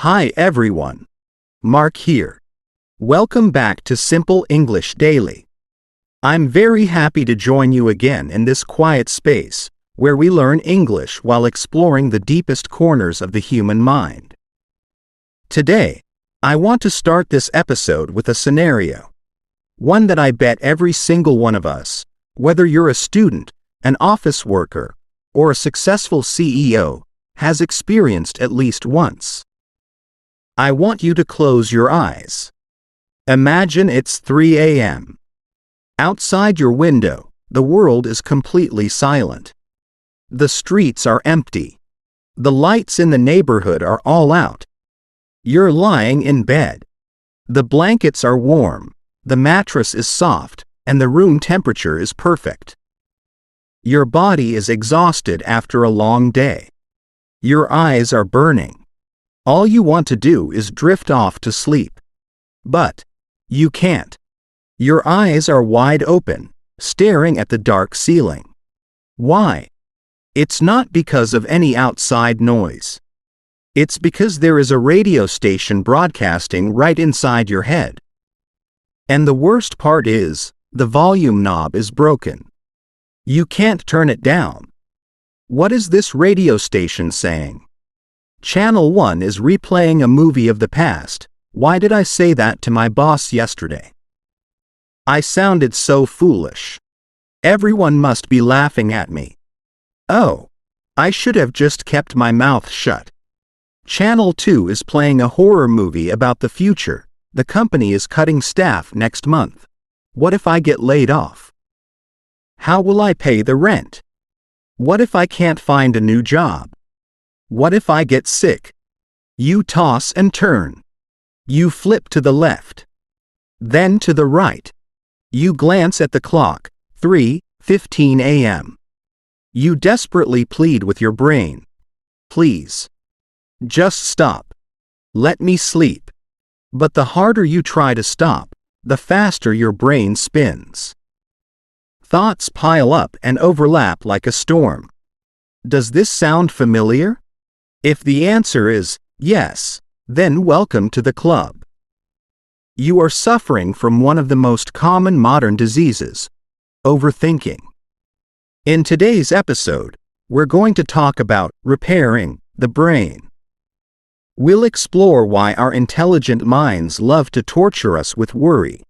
Hi everyone, Mark here. Welcome back to Simple English Daily. I'm very happy to join you again in this quiet space, where we learn English while exploring the deepest corners of the human mind. Today, I want to start this episode with a scenario. One that I bet every single one of us, whether you're a student, an office worker, or a successful CEO, has experienced at least once. I want you to close your eyes. Imagine it's 3 a.m. Outside your window, the world is completely silent. The streets are empty. The lights in the neighborhood are all out. You're lying in bed. The blankets are warm, the mattress is soft, and the room temperature is perfect. Your body is exhausted after a long day. Your eyes are burning. All you want to do is drift off to sleep. But you can't. Your eyes are wide open, staring at the dark ceiling. Why? It's not because of any outside noise. It's because there is a radio station broadcasting right inside your head. And the worst part is, the volume knob is broken. You can't turn it down. What is this radio station saying? Channel 1 is replaying a movie of the past. Why did I say that to my boss yesterday? I sounded so foolish. Everyone must be laughing at me. Oh, I should have just kept my mouth shut. Channel 2 is playing a horror movie about the future. The company is cutting staff next month. What if I get laid off? How will I pay the rent? What if I can't find a new job? What if I get sick? You toss and turn. You flip to the left. Then to the right. You glance at the clock, 3:15 a.m. You desperately plead with your brain. Please. Just stop. Let me sleep. But the harder you try to stop, the faster your brain spins. Thoughts pile up and overlap like a storm. Does this sound familiar? If the answer is yes, then welcome to the club. You are suffering from one of the most common modern diseases, overthinking. In today's episode, we're going to talk about repairing the brain. We'll explore why our intelligent minds love to torture us with worry.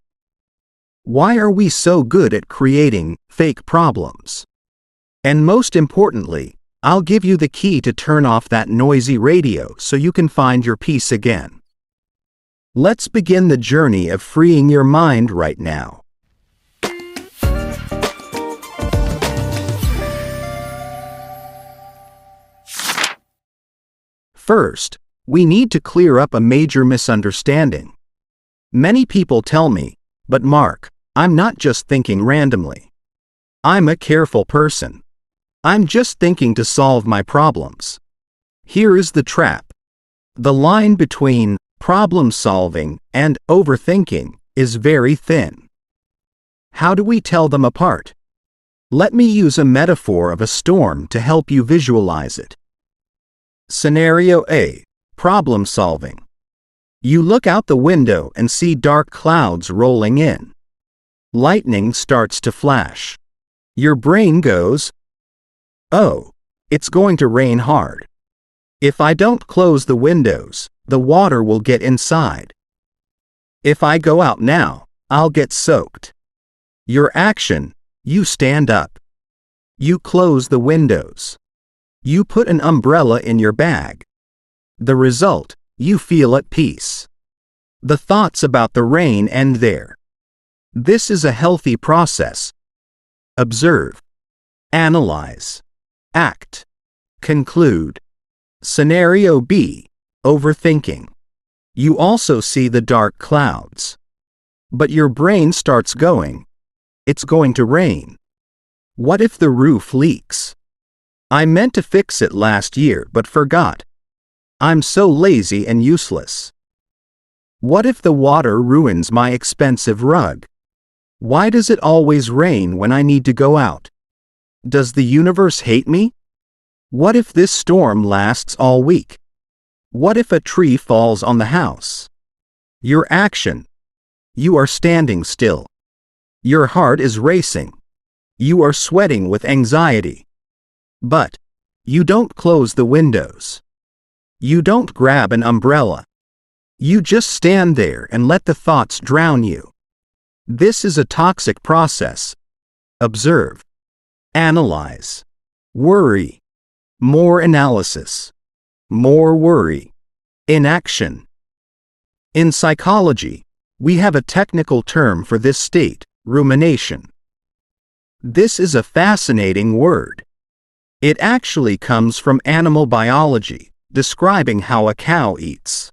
Why are we so good at creating fake problems? And most importantly, I'll give you the key to turn off that noisy radio so you can find your peace again. Let's begin the journey of freeing your mind right now. First, we need to clear up a major misunderstanding. Many people tell me, "But Mark, I'm not just thinking randomly. I'm a careful person. I'm just thinking to solve my problems." Here is the trap. The line between problem solving and overthinking is very thin. How do we tell them apart? Let me use a metaphor of a storm to help you visualize it. Scenario A, problem solving. You look out the window and see dark clouds rolling in. Lightning starts to flash. Your brain goes, "Oh, it's going to rain hard. If I don't close the windows, the water will get inside. If I go out now, I'll get soaked." Your action, you stand up. You close the windows. You put an umbrella in your bag. The result, you feel at peace. The thoughts about the rain end there. This is a healthy process. Observe. Analyze. Act. Conclude. Scenario B, overthinking. You also see the dark clouds. But your brain starts going, "It's going to rain. What if the roof leaks? I meant to fix it last year but forgot. I'm so lazy and useless. What if the water ruins my expensive rug? Why does it always rain when I need to go out? Does the universe hate me? What if this storm lasts all week? What if a tree falls on the house? Your action. You are standing still. Your heart is racing. You are sweating with anxiety. But you don't close the windows. You don't grab an umbrella. You just stand there and let the thoughts drown you. This is a toxic process. Observe. Analyze. Worry. More analysis. More worry. Inaction. In psychology, we have a technical term for this state, rumination. This is a fascinating word. It actually comes from animal biology, describing how a cow eats.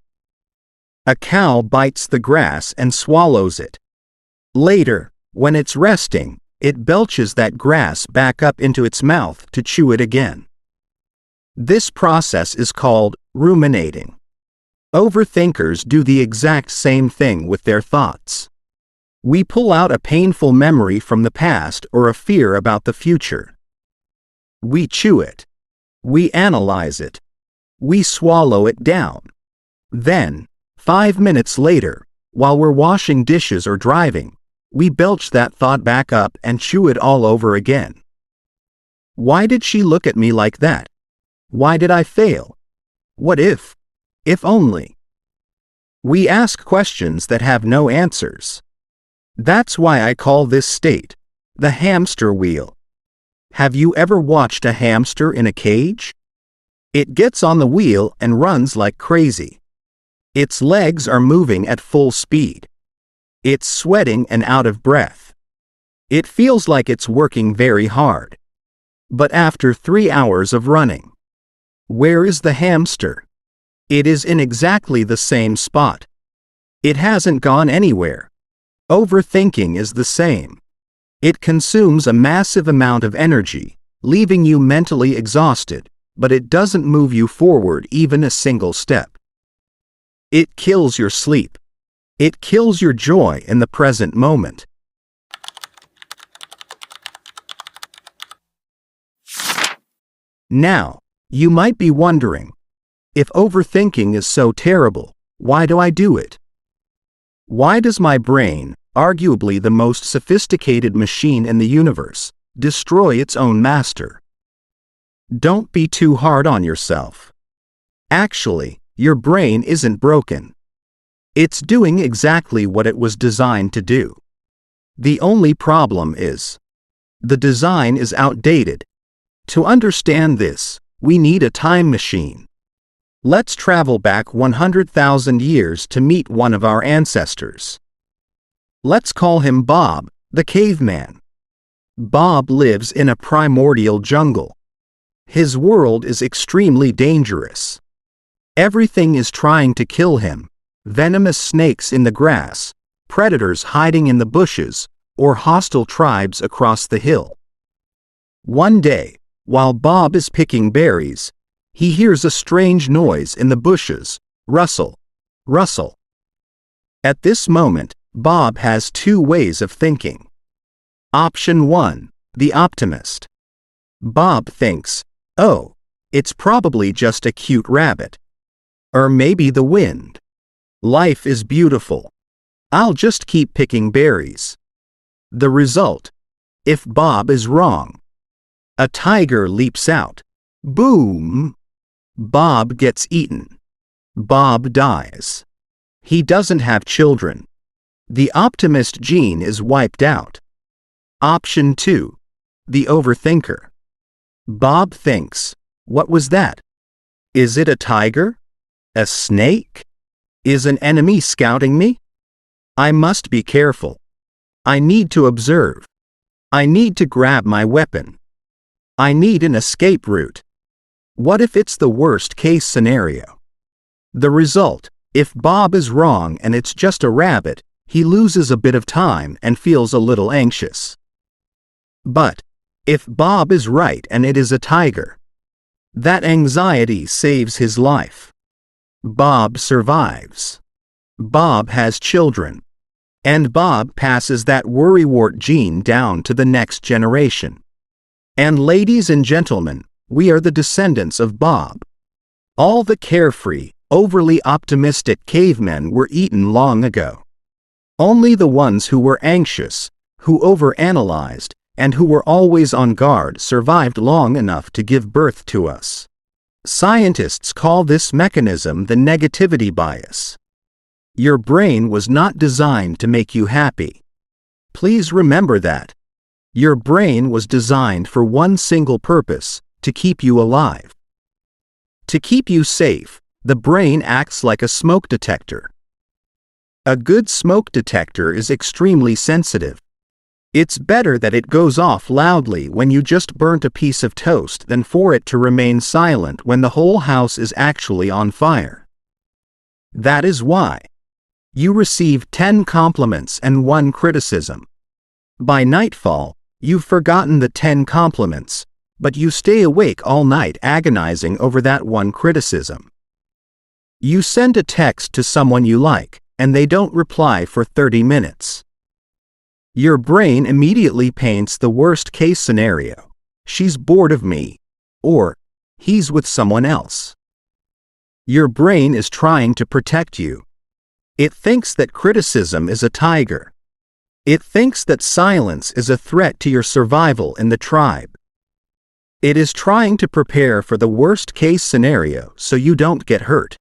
A cow bites the grass and swallows it. Later, when it's resting, it belches that grass back up into its mouth to chew it again. This process is called ruminating. Overthinkers do the exact same thing with their thoughts. We pull out a painful memory from the past or a fear about the future. We chew it. We analyze it. We swallow it down. Then, 5 minutes later, while we're washing dishes or driving, we belch that thought back up and chew it all over again. Why did she look at me like that? Why did I fail? What if? If only. We ask questions that have no answers. That's why I call this state the hamster wheel. Have you ever watched a hamster in a cage? It gets on the wheel and runs like crazy. Its legs are moving at full speed. It's sweating and out of breath. It feels like it's working very hard. But after 3 hours of running, where is the hamster? It is in exactly the same spot. It hasn't gone anywhere. Overthinking is the same. It consumes a massive amount of energy, leaving you mentally exhausted, but it doesn't move you forward even a single step. It kills your sleep. It kills your joy in the present moment. Now, you might be wondering, if overthinking is so terrible, why do I do it? Why does my brain, arguably the most sophisticated machine in the universe, destroy its own master? Don't be too hard on yourself. Actually, your brain isn't broken. It's doing exactly what it was designed to do. The only problem is, the design is outdated. To understand this, we need a time machine. Let's travel back 100,000 years to meet one of our ancestors. Let's call him Bob, the caveman. Bob lives in a primordial jungle. His world is extremely dangerous. Everything is trying to kill him: venomous snakes in the grass, predators hiding in the bushes, or hostile tribes across the hill. One day, while Bob is picking berries, he hears a strange noise in the bushes: rustle, rustle. At this moment, Bob has 2 ways of thinking. Option 1, the optimist. Bob thinks, oh, it's probably just a cute rabbit. Or maybe the wind. Life is beautiful. I'll just keep picking berries. The result: if Bob is wrong, a tiger leaps out. Boom! Bob gets eaten. Bob dies. He doesn't have children. The optimist gene is wiped out. Option 2, the overthinker. Bob thinks, what was that? Is it a tiger? A snake? Is an enemy scouting me? I must be careful. I need to observe. I need to grab my weapon. I need an escape route. What if it's the worst case scenario? The result: if Bob is wrong and it's just a rabbit, he loses a bit of time and feels a little anxious. But if Bob is right and it is a tiger, that anxiety saves his life. Bob survives. Bob has children. And Bob passes that worrywart gene down to the next generation. And ladies and gentlemen, we are the descendants of Bob. All the carefree, overly optimistic cavemen were eaten long ago. Only the ones who were anxious, who overanalyzed, and who were always on guard survived long enough to give birth to us. Scientists call this mechanism the negativity bias. Your brain was not designed to make you happy. Please remember that. Your brain was designed for one single purpose: to keep you alive. To keep you safe, the brain acts like a smoke detector. A good smoke detector is extremely sensitive. It's better that it goes off loudly when you just burnt a piece of toast than for it to remain silent when the whole house is actually on fire. That is why you receive 10 compliments and 1 criticism. By nightfall, you've forgotten the 10 compliments, but you stay awake all night agonizing over that 1 criticism. You send a text to someone you like, and they don't reply for 30 minutes. Your brain immediately paints the worst-case scenario: she's bored of me, or he's with someone else. Your brain is trying to protect you. It thinks that criticism is a tiger. It thinks that silence is a threat to your survival in the tribe. It is trying to prepare for the worst-case scenario so you don't get hurt.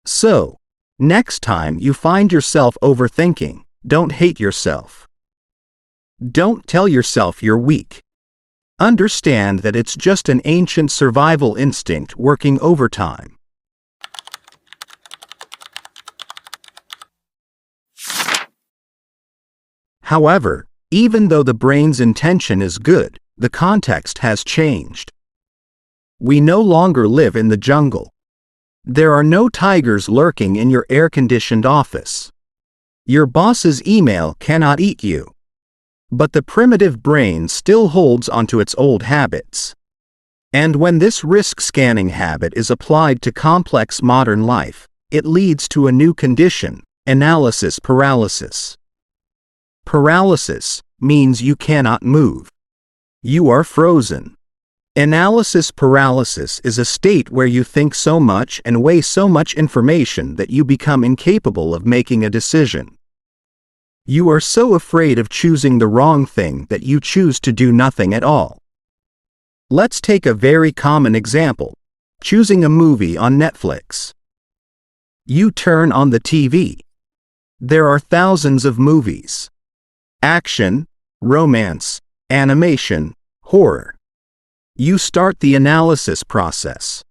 So, next time you find yourself overthinking, don't hate yourself. Don't tell yourself you're weak. Understand that it's just an ancient survival instinct working overtime. However, even though the brain's intention is good, the context has changed. We no longer live in the jungle. There are no tigers lurking in your air-conditioned office. Your boss's email cannot eat you. But the primitive brain still holds onto its old habits. And when this risk-scanning habit is applied to complex modern life, it leads to a new condition: analysis paralysis. Paralysis means you cannot move. You are frozen. Analysis paralysis is a state where you think so much and weigh so much information that you become incapable of making a decision. You are so afraid of choosing the wrong thing that you choose to do nothing at all. Let's take a very common example: choosing a movie on Netflix. You turn on the TV. There are thousands of movies. Action, romance, animation, horror. You start the analysis process.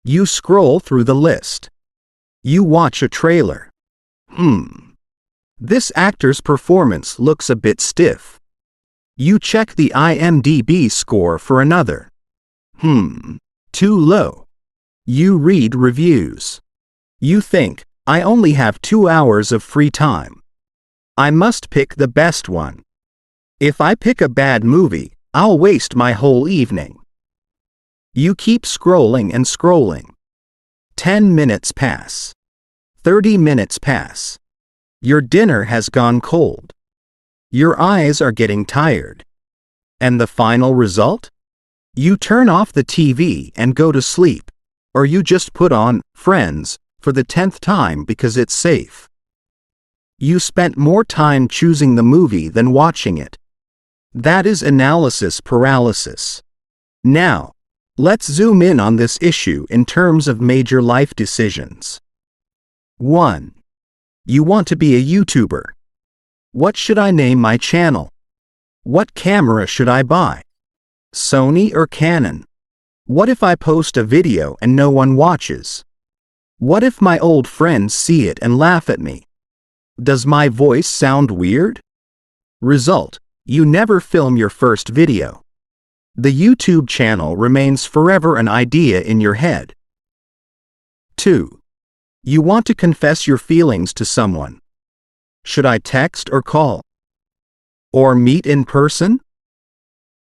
You scroll through the list. You watch a trailer. This actor's performance looks a bit stiff. You check the IMDb score for another. Too low. You read reviews. You think, I only have 2 hours of free time. I must pick the best one. If I pick a bad movie, I'll waste my whole evening. You keep scrolling and scrolling. 10 minutes pass. 30 minutes pass. Your dinner has gone cold. Your eyes are getting tired. And the final result? You turn off the TV and go to sleep, or you just put on Friends for the 10th time because it's safe. You spent more time choosing the movie than watching it. That is analysis paralysis. Now, let's zoom in on this issue in terms of major life decisions. 1. You want to be a YouTuber. What should I name my channel? What camera should I buy? Sony or Canon? What if I post a video and no one watches? What if my old friends see it and laugh at me? Does my voice sound weird? Result: you never film your first video. The YouTube channel remains forever an idea in your head. 2. You want to confess your feelings to someone. Should I text or call? Or meet in person?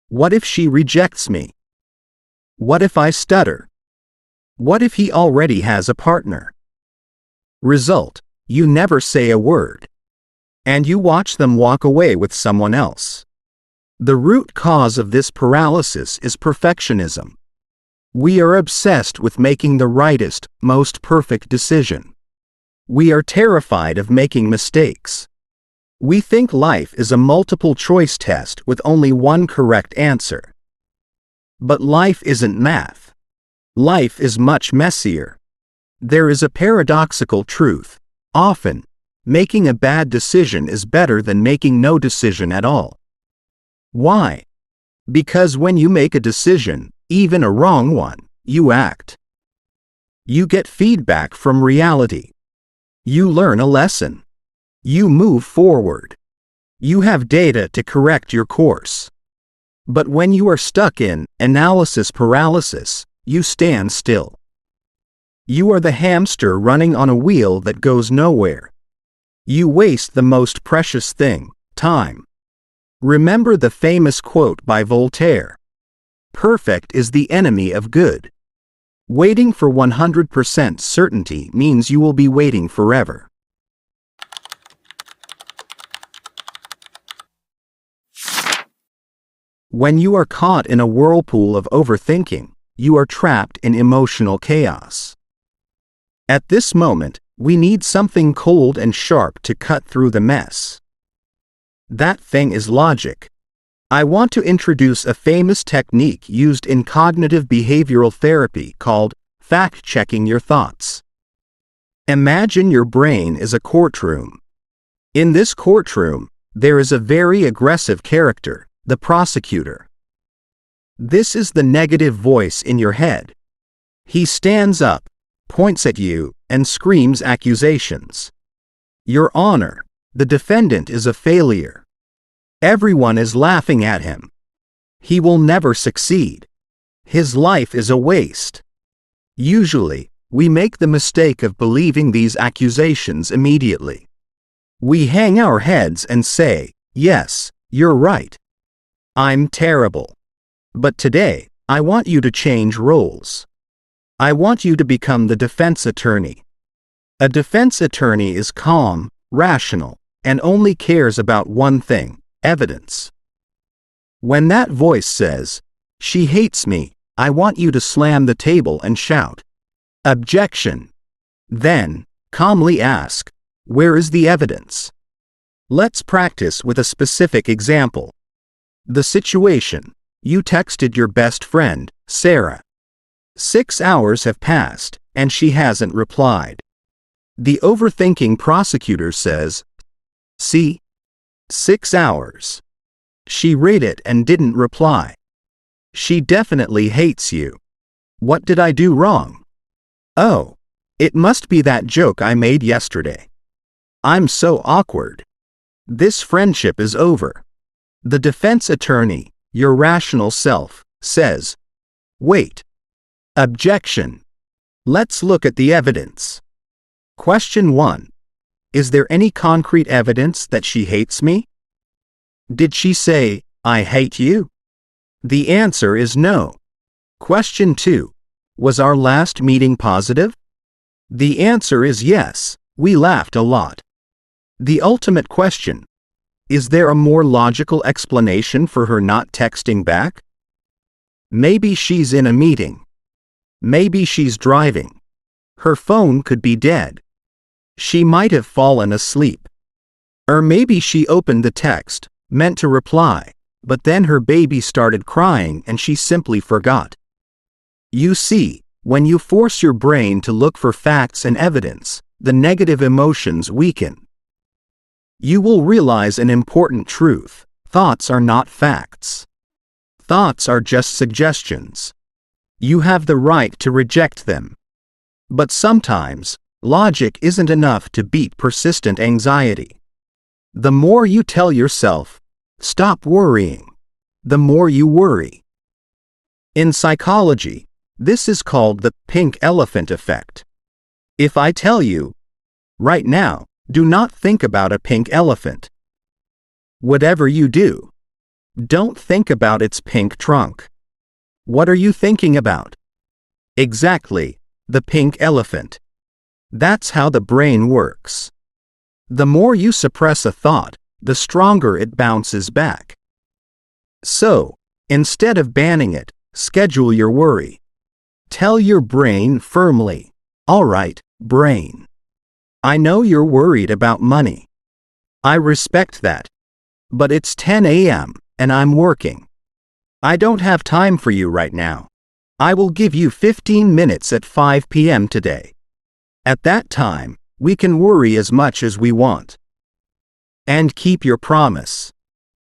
What if she rejects me? What if I stutter? What if he already has a partner? Result: you never say a word. And you watch them walk away with someone else. The root cause of this paralysis is perfectionism. We are obsessed with making the rightest, most perfect decision. We are terrified of making mistakes. We think life is a multiple-choice test with only one correct answer. But life isn't math. Life is much messier. There is a paradoxical truth. Often, making a bad decision is better than making no decision at all. Why? Because when you make a decision, even a wrong one, you act. You get feedback from reality. You learn a lesson. You move forward. You have data to correct your course. But when you are stuck in analysis paralysis, you stand still. You are the hamster running on a wheel that goes nowhere. You waste the most precious thing, time. Remember the famous quote by Voltaire: "Perfect is the enemy of good." Waiting for 100% certainty means you will be waiting forever. When you are caught in a whirlpool of overthinking, you are trapped in emotional chaos. At this moment, we need something cold and sharp to cut through the mess. That thing is logic. I want to introduce a famous technique used in cognitive behavioral therapy called fact-checking your thoughts. Imagine your brain is a courtroom. In this courtroom, there is a very aggressive character, the prosecutor. This is the negative voice in your head. He stands up, points at you, and screams accusations. Your Honor, the defendant is a failure. Everyone is laughing at him. He will never succeed. His life is a waste. Usually, we make the mistake of believing these accusations immediately. We hang our heads and say, "Yes, you're right. I'm terrible." But today, I want you to change roles. I want you to become the defense attorney. A defense attorney is calm, rational, and only cares about one thing: evidence. When that voice says, "She hates me," I want you to slam the table and shout, "Objection!" Then, calmly ask, "Where is the evidence?" Let's practice with a specific example. The situation: you texted your best friend, Sarah. 6 hours have passed, and she hasn't replied. The overthinking prosecutor says, "See? 6 hours. She read it and didn't reply. She definitely hates you. What did I do wrong? Oh, it must be that joke I made yesterday. I'm so awkward. This friendship is over." The defense attorney, your rational self, says, "Wait. Objection. Let's look at the evidence. Question 1. Is there any concrete evidence that she hates me? Did she say, 'I hate you'?" The answer is no. Question 2. Was our last meeting positive? The answer is yes, we laughed a lot. The ultimate question: is there a more logical explanation for her not texting back? Maybe she's in a meeting. Maybe she's driving. Her phone could be dead. She might have fallen asleep. Or maybe she opened the text, meant to reply, but then her baby started crying and she simply forgot. You see, when you force your brain to look for facts and evidence, the negative emotions weaken. You will realize an important truth: thoughts are not facts. Thoughts are just suggestions. You have the right to reject them. But sometimes, logic isn't enough to beat persistent anxiety. The more you tell yourself, "Stop worrying," the more you worry. In psychology, this is called the pink elephant effect. If I tell you, right now, do not think about a pink elephant. Whatever you do, don't think about its pink trunk. What are you thinking about? Exactly, the pink elephant. That's how the brain works. The more you suppress a thought, the stronger it bounces back. So, instead of banning it, schedule your worry. Tell your brain firmly, "All right, brain. I know you're worried about money. I respect that. But it's 10 a.m. and I'm working. I don't have time for you right now. I will give you 15 minutes at 5 p.m. today. At that time, we can worry as much as we want. And keep your promise.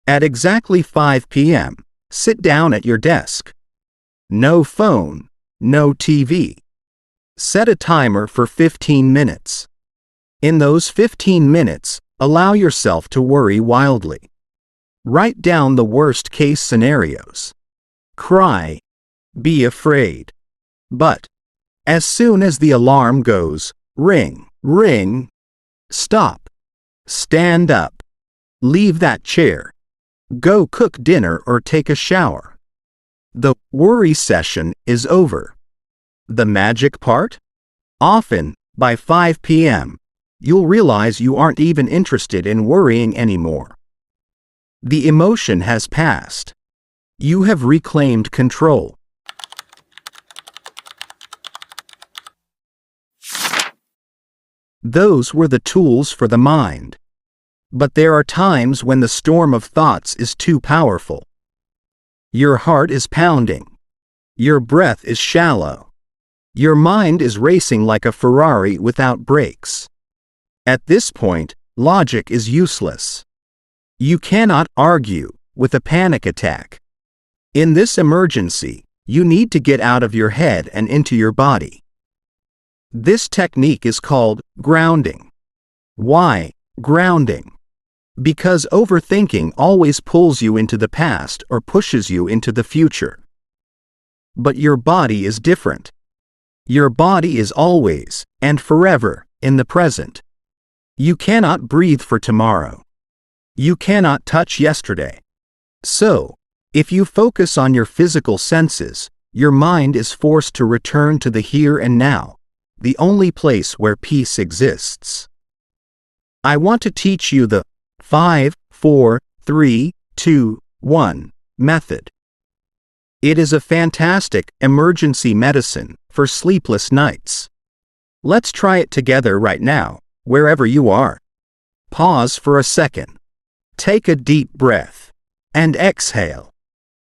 At exactly 5 p.m., sit down at your desk. No phone, no TV. Set a timer for 15 minutes. In those 15 minutes, allow yourself to worry wildly. Write down the worst-case scenarios. Cry. Be afraid. But, as soon as the alarm goes, ring, ring, stop. Stand up. Leave that chair. Go cook dinner or take a shower. The worry session is over. The magic part? Often, by 5 p.m., you'll realize you aren't even interested in worrying anymore. The emotion has passed. You have reclaimed control. Those were the tools for the mind. But there are times when the storm of thoughts is too powerful. Your heart is pounding. Your breath is shallow. Your mind is racing like a Ferrari without brakes. At this point, logic is useless. You cannot argue with a panic attack. In this emergency, you need to get out of your head and into your body. This technique is called grounding. Why grounding? Because overthinking always pulls you into the past or pushes you into the future. But your body is different. Your body is always, and forever, in the present. You cannot breathe for tomorrow. You cannot touch yesterday. So, if you focus on your physical senses, your mind is forced to return to the here and now, the only place where peace exists. I want to teach you the 5, 4, 3, 2, 1 method. It is a fantastic emergency medicine for sleepless nights. Let's try it together right now, wherever you are. Pause for a second. Take a deep breath. And exhale.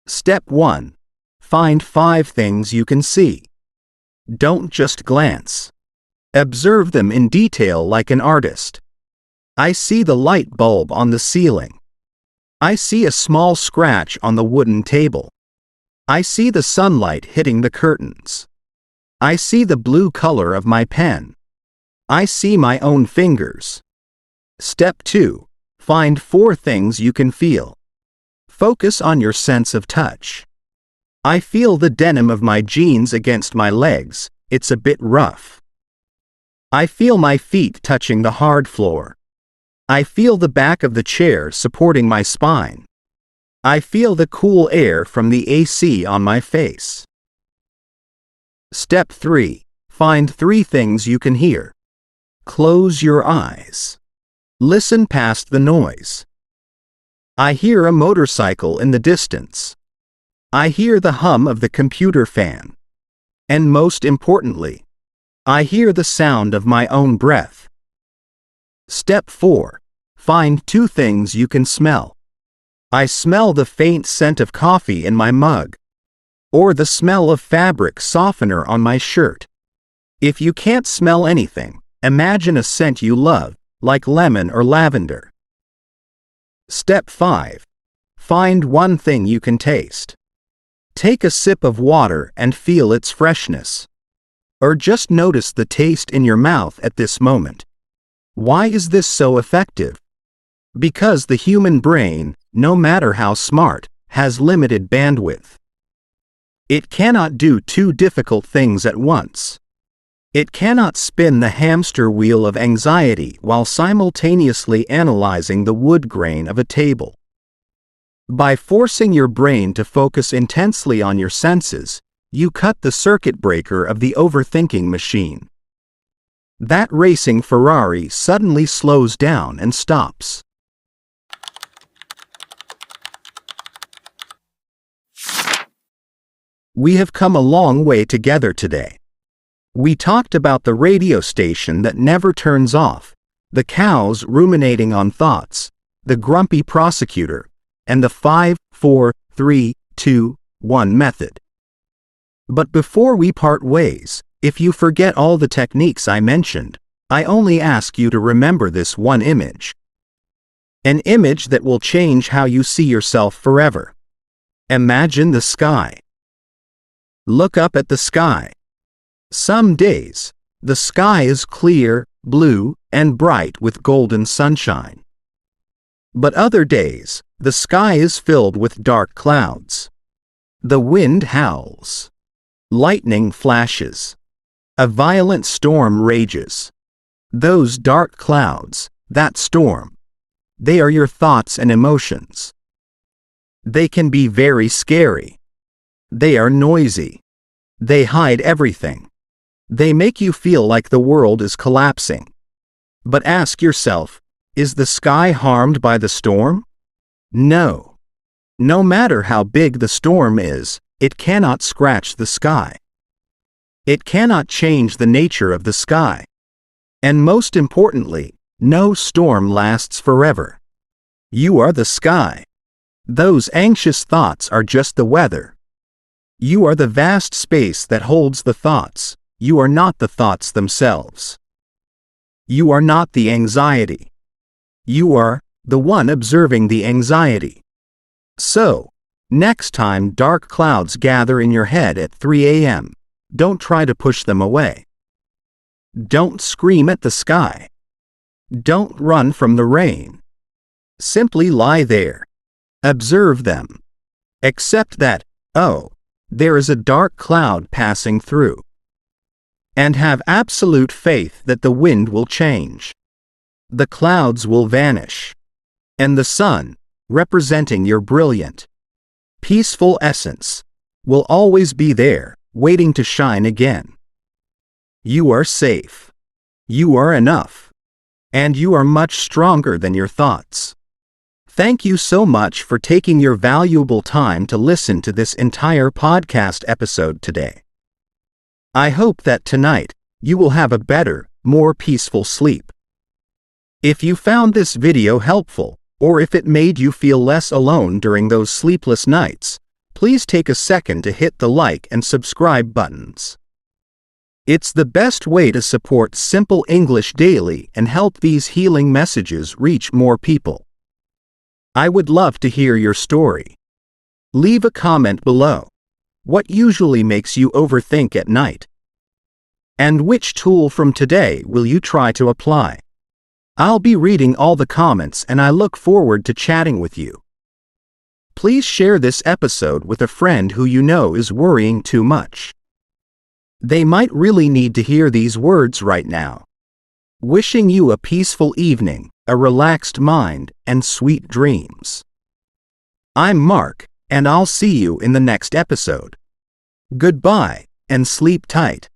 Step 1. Find 5 things you can see. Don't just glance. Observe them in detail like an artist. I see the light bulb on the ceiling. I see a small scratch on the wooden table. I see the sunlight hitting the curtains. I see the blue color of my pen. I see my own fingers. Step 2. Find 4 things you can feel. Focus on your sense of touch. I feel the denim of my jeans against my legs, it's a bit rough. I feel my feet touching the hard floor. I feel the back of the chair supporting my spine. I feel the cool air from the AC on my face. Step 3. Find 3 things you can hear. Close your eyes. Listen past the noise. I hear a motorcycle in the distance. I hear the hum of the computer fan. And most importantly, I hear the sound of my own breath. Step 4. Find 2 things you can smell. I smell the faint scent of coffee in my mug. Or the smell of fabric softener on my shirt. If you can't smell anything, imagine a scent you love, like lemon or lavender. Step 5. Find 1 thing you can taste. Take a sip of water and feel its freshness. Or just notice the taste in your mouth at this moment. Why is this so effective? Because the human brain, no matter how smart, has limited bandwidth. It cannot do 2 difficult things at once. It cannot spin the hamster wheel of anxiety while simultaneously analyzing the wood grain of a table. By forcing your brain to focus intensely on your senses, you cut the circuit breaker of the overthinking machine. That racing Ferrari suddenly slows down and stops. We have come a long way together today. We talked about the radio station that never turns off, the cows ruminating on thoughts, the grumpy prosecutor, and the 5, 4, 3, 2, 1 method. But before we part ways, if you forget all the techniques I mentioned, I only ask you to remember this one image. An image that will change how you see yourself forever. Imagine the sky. Look up at the sky. Some days, the sky is clear, blue, and bright with golden sunshine. But other days, the sky is filled with dark clouds. The wind howls. Lightning flashes. A violent storm rages. Those dark clouds, that storm, they are your thoughts and emotions. They can be very scary. They are noisy. They hide everything. They make you feel like the world is collapsing. But ask yourself, is the sky harmed by the storm? No. No matter how big the storm is, it cannot scratch the sky. It cannot change the nature of the sky. And most importantly, no storm lasts forever. You are the sky. Those anxious thoughts are just the weather. You are the vast space that holds the thoughts. You are not the thoughts themselves. You are not the anxiety. You are the one observing the anxiety. So, next time dark clouds gather in your head at 3 a.m., don't try to push them away. Don't scream at the sky. Don't run from the rain. Simply lie there. Observe them. Accept that, oh, there is a dark cloud passing through. And have absolute faith that the wind will change. The clouds will vanish. And the sun, representing your brilliant, peaceful essence, will always be there, waiting to shine again. You are safe. You are enough. And you are much stronger than your thoughts. Thank you so much for taking your valuable time to listen to this entire podcast episode today. I hope that tonight, you will have a better, more peaceful sleep. If you found this video helpful, or if it made you feel less alone during those sleepless nights, please take a second to hit the like and subscribe buttons. It's the best way to support Simple English Daily and help these healing messages reach more people. I would love to hear your story. Leave a comment below. What usually makes you overthink at night? And which tool from today will you try to apply? I'll be reading all the comments and I look forward to chatting with you. Please share this episode with a friend who you know is worrying too much. They might really need to hear these words right now. Wishing you a peaceful evening, a relaxed mind, and sweet dreams. I'm Mark, and I'll see you in the next episode. Goodbye, and sleep tight.